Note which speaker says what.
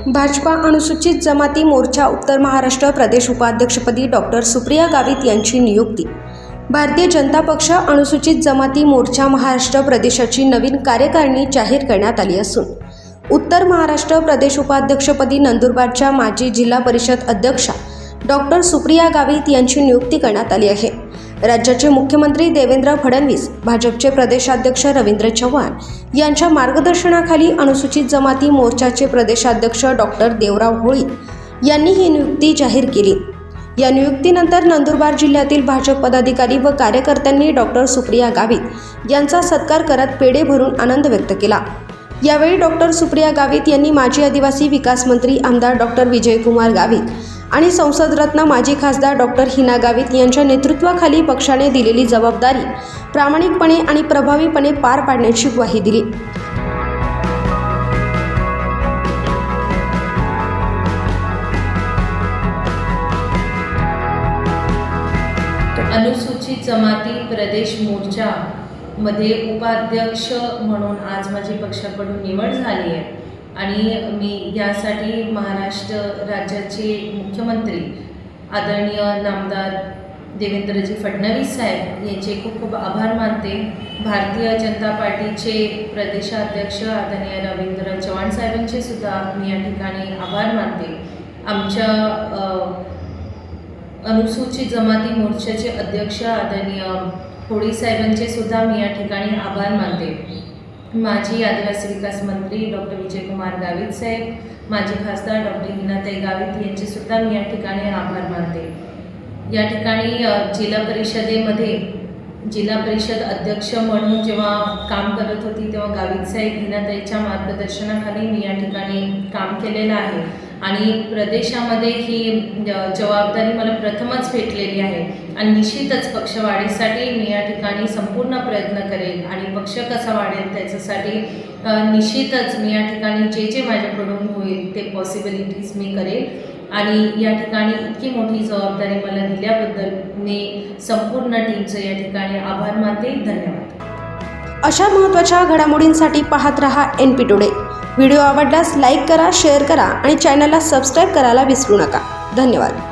Speaker 1: भाजपा अनुसूचित जमाती मोर्चा उत्तर महाराष्ट्र प्रदेश उपाध्यक्षपदी डॉक्टर सुप्रिया गावित यांची नियुक्ती। भारतीय जनता पक्ष अनुसूचित जमाती मोर्चा महाराष्ट्र प्रदेशाची नवीन कार्यकारिणी जाहीर करण्यात आली असून उत्तर महाराष्ट्र प्रदेश उपाध्यक्षपदी नंदुरबारच्या माजी जिल्हा परिषद अध्यक्षा डॉक्टर सुप्रिया गावित यांची नियुक्ती करण्यात आली आहे। राज्याचे मुख्यमंत्री देवेंद्र फडणवीस, भाजपचे प्रदेशाध्यक्ष रवींद्र चव्हाण यांच्या मार्गदर्शनाखाली अनुसूचित जमाती मोर्चाचे प्रदेशाध्यक्ष डॉक्टर देवराव होळी यांनी ही नियुक्ती जाहीर केली। या नियुक्तीनंतर नंदुरबार जिल्ह्यातील भाजप पदाधिकारी व कार्यकर्त्यांनी डॉक्टर सुप्रिया गावित यांचा सत्कार करत पेढे भरून आनंद व्यक्त केला। यावेळी डॉक्टर सुप्रिया गावित यांनी माजी आदिवासी विकास मंत्री आमदार डॉक्टर विजयकुमार गावित आणि संसदरत्न माजी खासदार डॉक्टर हिना गावित यांच्या नेतृत्वाखाली पक्षाने दिलेली जबाबदारी प्रामाणिकपणे आणि प्रभावीपणे पार पाडण्याची ग्वाही दिली।
Speaker 2: अनुसूचित जमाती प्रदेश मोर्चा मध्ये उपाध्यक्ष म्हणून आज माझी पक्षाकडून निवड झाली आहे आणि मी यासाठी महाराष्ट्र राज्याचे मुख्यमंत्री आदरणीय नामदार देवेंद्रजी फडणवीस साहेब यांचे खूप खूप आभार मानते। भारतीय जनता पार्टीचे प्रदेशाध्यक्ष आदरणीय रवींद्र चव्हाण साहेबांचे सुद्धा मी या ठिकाणी आभार मानते। आमच्या अनुसूचित जमाती मोर्चाचे अध्यक्ष आदरणीय होळी साहेबांचे सुद्धा मी या ठिकाणी आभार मानते। माजी आदिवासी विकास मंत्री डॉक्टर विजयकुमार गावित साहेब, माजी खासदार डॉक्टर हिनाताई गावित यांचे सुद्धा मी या ठिकाणी आभार मानते। या ठिकाणी जिल्हा परिषदेमध्ये जिल्हा परिषद अध्यक्ष म्हणून जेव्हा काम करत होती तेव्हा गावित साहेब हिनाताईच्या मार्गदर्शनाखाली मी या ठिकाणी काम केलेलं आहे आणि प्रदेशामध्ये ही जबाबदारी मला प्रथमच भेटलेली आहे आणि निश्चितच पक्षवाढीसाठी मी या ठिकाणी संपूर्ण प्रयत्न करेल आणि पक्ष कसा वाढेल त्याच्यासाठी निश्चितच मी या ठिकाणी जे माझ्याकडून होईल ते पॉसिबिलिटीज मी करेल आणि या ठिकाणी इतकी मोठी जबाबदारी मला दिल्याबद्दल मी संपूर्ण टीमचं या ठिकाणी आभार मानते। धन्यवाद।
Speaker 1: अशा महत्त्वाच्या घडामोडींसाठी पाहत रहा NP टुडे। व्हिडिओ आवडल्यास लाईक करा, शेअर करा आणि चॅनलला सबस्क्राईब करायला विसरू नका। धन्यवाद।